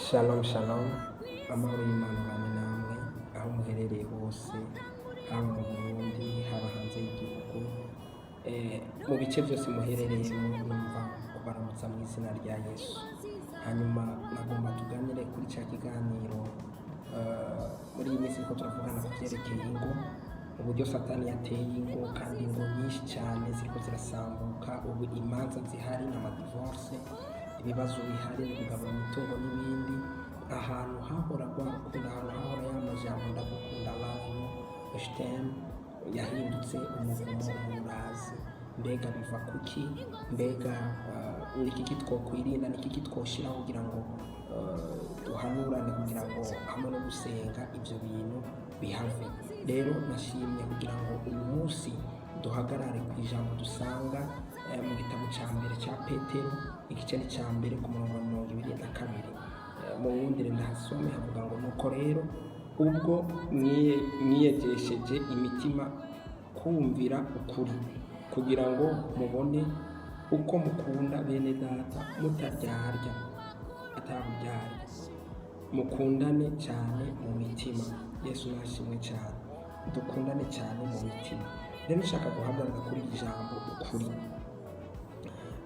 Shalom shalom, amahoro y'Imana bane namwe aho muherereye hose, haba mu Burundi, haba hanze y'igihugu, mu bice byose muherereyemo numva kubaramutsa mu izina rya Yesu. Hanyuma nagomba tuganire kuri cya kiganiro muri iyi minsi ko turavugana ku byerekeye ingo, uburyo Satani yateye ingo kandi ingo nyinshi cyane ziriko zirasambuka, ubu imanza zihari n'amadivorce, ibibazo bihari mu kugabura imitungo n'ibindi, ahantu hahora rwarukundo, ahantu hahora y'amajambo ndagukunda love you Eshtem yahindutse umuvumo, umurazi. Mbega biva kuki? Mbega niki twokwirinda, niki twoshira kugira ngo duhanurane kugira ngo hamwe no gusenga ibyo bintu bihave. Rero nashimye kugira ngo uyu munsi duhagarare ku ijambo dusanga mu gitabo cya mbere cya Petero igice cya mbere ku murongo wa 22. Mu wundire ndahasome havuga ngo nuko rero ubwo mwiyegesheje imitima kumvira ukuri, kugira ngo mubone uko mukunda bene data mutaryarya ataburyarya, mukundane cyane mu mitima. Yesu nashimwe cyane, dukundane cyane mu mitima. Rero nshaka guhagarara kuri ijambo ukuri.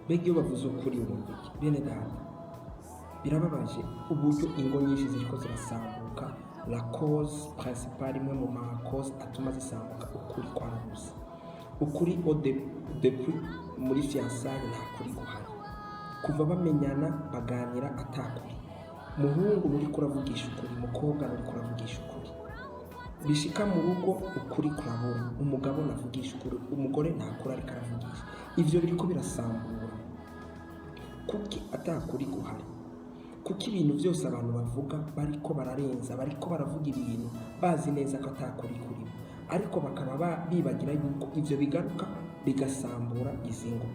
Mbega iyo bavuze ukuri wumva iki? Bene data, birababaje uburyo ingo nyinshi ziriko zirasambuka. La cause principale, imwe mu ma cause atuma zisambuka, ukuri kwarabuze. Ukuri depuis muri fiançailles nta kuri guhari, kuva bamenyana baganira atakuri. Muhungu uri kuravugisha ukuri, mukobwa uri kuravugisha ukuri, bishika mu rugo ukuri kurabura, umugabo navugisha ukuri, umugore ntakuri ariko aravugisha. Ivyo biriko birasambura. Kuki atakuri guhari? Kuki ibintu byose abantu bavuga bariko bararenza, bariko baravuga ibintu bazi neza ko atakuri kurimo, ariko bakaba bibagira yuko ivyo bigaruka bigasambura izi ngo.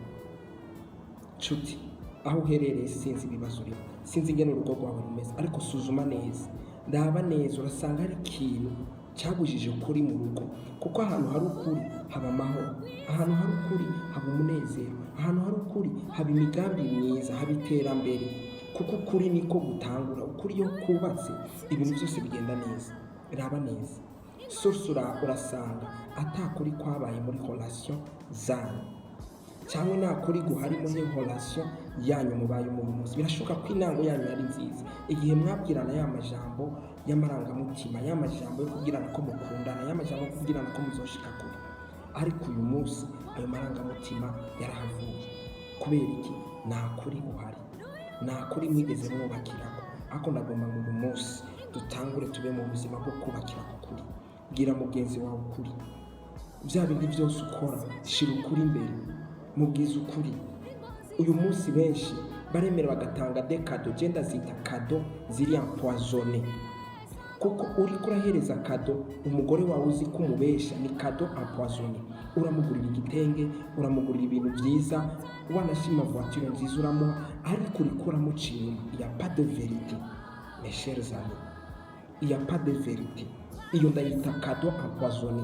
Nshuti, aho uherereye sinzi ibibazo urimo, sinzi ingene urugo rwawe rumeze, ariko suzuma neza, ndaba neza, urasanga hari ikintu cyabujije ukuri mu rugo. Kuko ahantu hari ukuri haba amahoro, ahantu hari ukuri haba umunezero, ahantu hari ukuri haba imigambi myiza, haba iterambere. Kuko ukuri niko gutangura. Ukuri iyo kubatse ibintu byose bigenda neza. Raba neza, susura urasanga atakuri kwabaye muri relation zanyu, cyangwa nta kuri guhari muri relation yanyu mubaye mu munsi. Birashoboka ko intango yanyu yari nziza, igihe mwabwirana ya majambo y'amarangamutima, ya majambo yo kubwirana ko mukundana, ya majambo yo kubwirana ko muzoshika kure. Ariko uyu munsi ayo marangamutima yarahavuye. Kubera iki? nta kuri guhari, nta kuri mwigeze mwubakirako. Ariko ndagomba ngo uyu munsi dutangure tube mu buzima bwo kubakira ku kuri. Bwira mugenzi wawe ukuri. Bya bindi byose ukora, shira ukuri imbere, mubwize ukuri. Uyu munsi benshi baremera bagatanga des cadeaux, genda zita cadeaux ziri empoisonné. Kuko uri kurahereza cadeau umugore wawe uzi ko umubesha, ni cadeau empoisonné. Uramugurira igitenge, uramugurira ibintu byiza, wanashima voiture nziza uramuha, ariko uri kuramucira. Il y a pas de vérité mes chers amis, il y a pas de vérité. Iyo ndayita cadeau empoisonné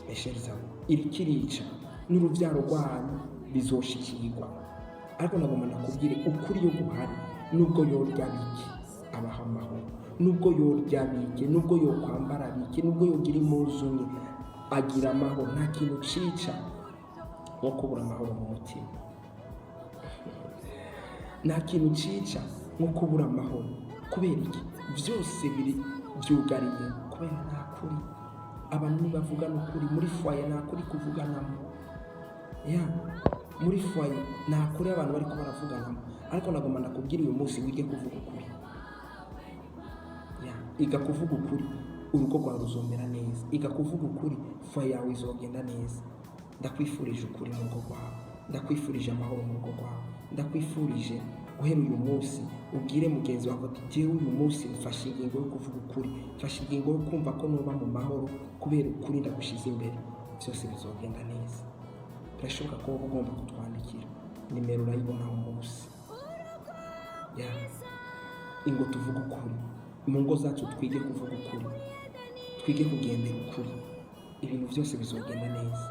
mes chers amis. Iri kirica n'urubyaro rwanyu bizoshikirwa. Ariko nagomba nakubwire ukuri yo guhari, nubwo yorya bike abaha amahoro, nubwo yorya bike, nubwo yo kwambara bike, nubwo yogira impuzu nke, agira amahoro. Nta kintu cica nko kubura amahoro mu mutima. Nta kintu cica nko kubura amahoro. Kubera iki? Byose biri byugariye kubera nta kuri. Abantu nibavugana ukuri muri foyer, nta kuri kuvuganamo. Muri foyer nta kuri abantu bariko baravuganamo. Ariko nagomba nakubwira uyu munsi wige kuvuga ukuri. Iga kuvuga ukuri, urugo rwawe ruzomera neza. Iga kuvuga ukuri, foyer yawe izogenda neza. Ndakwifurije ukuri mu rugo rwawe, ndakwifurije amahoro mu rugo rwawe, ndakwifurije guhera uyu munsi ubwire mugenzi wawe ati jewe uyu munsi mfashe ingingo yo kuvuga ukuri, mfashe ingingo yo kumva ko nuba mu mahoro kubera ukuri ndagushize imbere. Byose bizogenda neza. Birashoboka ko wowe ugomba kutwandikira, nimero urayibona aho munsi. Ingo tuvuga ukuri, mu ngo zacu twige kuvuga ukuri, twige kugendera ukuri, ibintu byose bizogenda neza.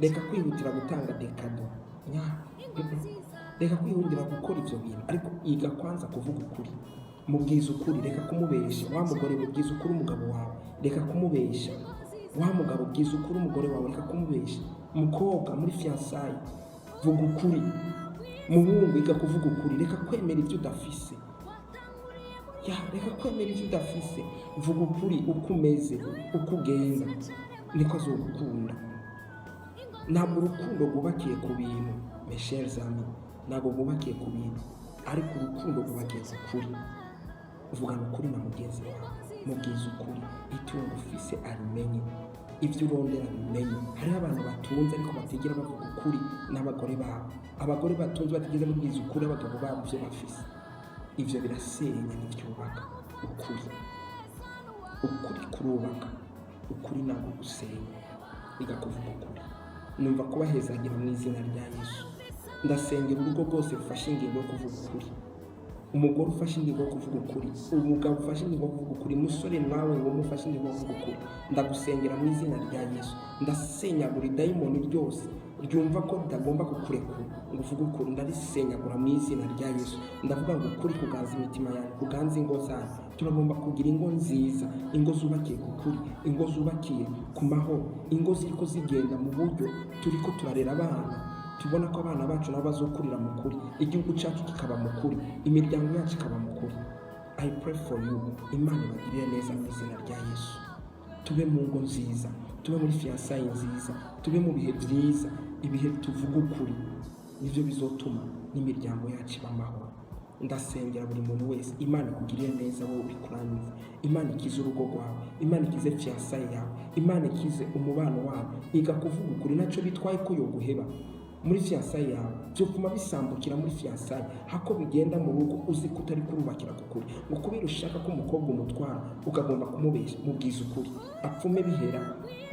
Reka kwihutira gutanga des cadeaux, reka kwihutira gukora ibyo bintu, ariko iga kwanza kuvuga ukuri. mubwiza ukuri, reka kumubesha. Wa mugore mubwiza ukuri umugabo wawe, reka kumubesha. Wa mugabo bwiza ukuri umugore wawe, reka kumubesha. Mukobwa muri fiançailles, vuga ukuri. Muhungu iga kuvuga ukuri, reka kwemera ibyo udafise. Reka kwemera ibyo udafise, vuga ukuri uko umeze, uko ugenda niko azogukunda. Ntabwo urukundo rwubakiye ku bintu, mes chers amis, ntabwo rwubakiye ku bintu, ariko urukundo rwubakiye ku kuri. Uvugana ukuri na mugenzi wawe, mubwiza ukuri, itungo ufise arimenye, ibyo urondera bimenye. Hariho abantu batunze ariko batigera bavuga ukuri n'abagore babo, abagore batunze batigera babwiza ukuri abagabo babo ibyo bafise. Ibyo birasenya ntibyubaka. Ukuri kurubaka, ukuri ntabwo gusenya. Iga kuvuga ukuri. Numva kubahezagira mu izina rya Yesu. Ndasengera urugo rwose rufashe ingingo yo kuvuga ukuri. Umugore ufashe ingingo yo kuvuga ukuri, umugabo ufashe ingingo yo kuvuga ukuri, musore nawe ngo mufashe ingingo yo kuvuga ukuri, ndagusengera mu izina rya Yesu. Ndasenyagura idayimoni ryose ryumva ko ritagomba kukurekura ngo uvuge ukuri, ndarisenyagura mu izina rya Yesu. Ndavuga ngo ukuri kuganza imitima yanyu, kuganza ingo zanyu. Turagomba kugira ingo nziza, ingo zubakiye ku kuri, ingo zubakiye ku mahoro, ingo ziriko zigenda mu buryo turiko turarera abana, tubona ko abana bacu nabo bazokurira mu kuri, igihugu cyacu kikaba mu kuri, imiryango yacu ikaba mu kuri. I pray for you. Imana ibagirire neza mu izina rya Yesu. Tube mu ngo nziza, tube muri fiançailles nziza, tube mu bihe byiza, ibihe tuvuga ukuri, nivyo bizotuma n'imiryango yacu iba amahoro. Ndasengera buri muntu wese, Imana ikugirire neza wowe uri kuranyumva. Imana ikize urugo rwawe, Imana ikize fiançailles yawe, Imana ikize umubano wawe. Iga kuvuga ukuri, naco bitwaye ko yoguheba muri fiançailles yawe, byotuma bisambukira muri fiançailles. Hako bigenda mu rugo uzi ko utari kurubakira ku kuri, ngo kubera ushaka ko umukobwa umutwara ukagomba kumubesha, mubwiza ukuri apfume bihera.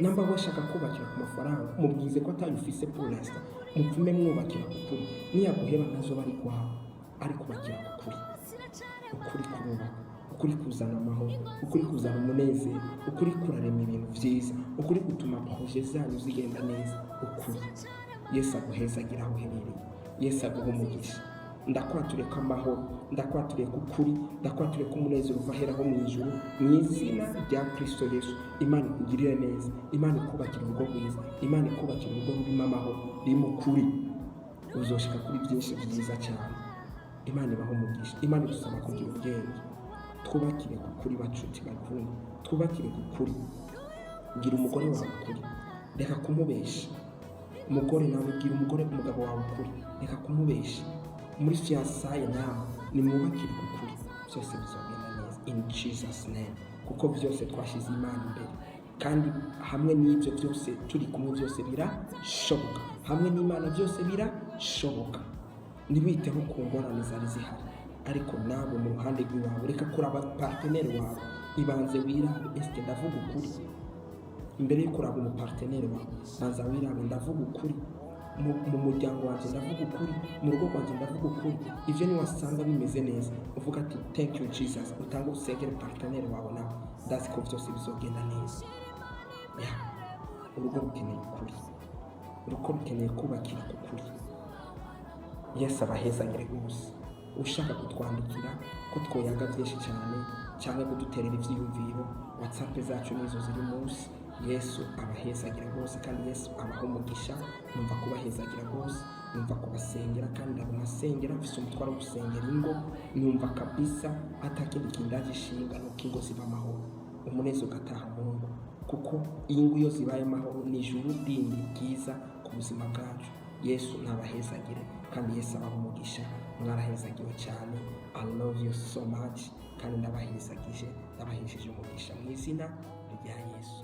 Namba washaka kubakira ku mafaranga, mubwize ko atayufise pour l'instant, mupfume mwubakira ku kuri. Niyaguheba nazo bari kwawe, ari kubakira ku kuri. Ukuri kurubaka, ukuri kuzana amahoro, ukuri kuzana umunezero, ukuri kurarema ibintu byiza, ukuri gutuma projet zanyu zigenda neza. Ukuri. Yesu aguhezagira aho uherereye, Yesu aguha umugisha. Ndakwatureye ko amahoro, ndakwatureye ko ukuri, ndakwatureye ko umunezero uva aheraho mu ijuru, mu izina rya Kristo Yesu. Imana ikugirire neza, Imana ikubakira urugo rwiza, Imana ikubakira urugo rurimo amahoro, rurimo ukuri. Uzoshika kuri byinshi byiza cyane. Imana ibaho umugisha. Imana idusaba kugira ubwenge, twubakire ku kuri bacuti bakunda, twubakire ku kuri. Gira umugore wawe ukuri, reka kumubesha. Umugore nawe gira umugabo wawe ukuri, reka kumubesha. Muri fiançailles nawe nimwubakire ku kuri, byose bizogenda neza in Jesus name, kuko byose twashize Imana imbere, kandi hamwe n'ibyo byose turi kumwe byose birashoboka. Hamwe n'Imana byose birashoboka. Ntiwiteho ku ngorane zari zihari, ariko nawe mu ruhande rw'iwawe reka kuraba partenaire wawe, ibanze wirabe, ese ndavuga ukuri? Imbere yo kuraba umupartenere wawe, banza wirabe, ndavuga ukuri? Mu muryango wanjye ndavuga ukuri? Mu rugo rwanjye ndavuga ukuri? Ivyo niwasanga bimeze neza, uvuga ati thank you Jesus, utanga usengere partenaire wawe nawe, ndazi ko byose bizogenda neza. Urugo rukeneye ukuri, urugo rukeneye kubakira ku kuri. Yesu abahezagire rwose. Ushaka kutwandikira ko twoyaga byinshi cyane cyangwa kuduterera ivyiyumviro, WhatsApp zacu nizo ziri munsi. Yesu abahezagire rwose, kandi Yesu abaha umugisha. Numva kubahezagira rwose, numva kubasengera, kandi ndabasengera mfise umutwaro wo gusengera ingo. Numva kabisa atakindi kindaje ishinga nuko ingo ziba amahoro, umunezero ugataha mu ngo, kuko ingo iyo zibaye amahoro ni ijuru rindi ryiza ku buzima bwacu. Yesu nabahezagire, kandi Yesu abaha umugisha. Mwarahezagiwe cyane. I love you so much, kandi ndabahezagije, ndabahesheje umugisha mu izina rya Yesu.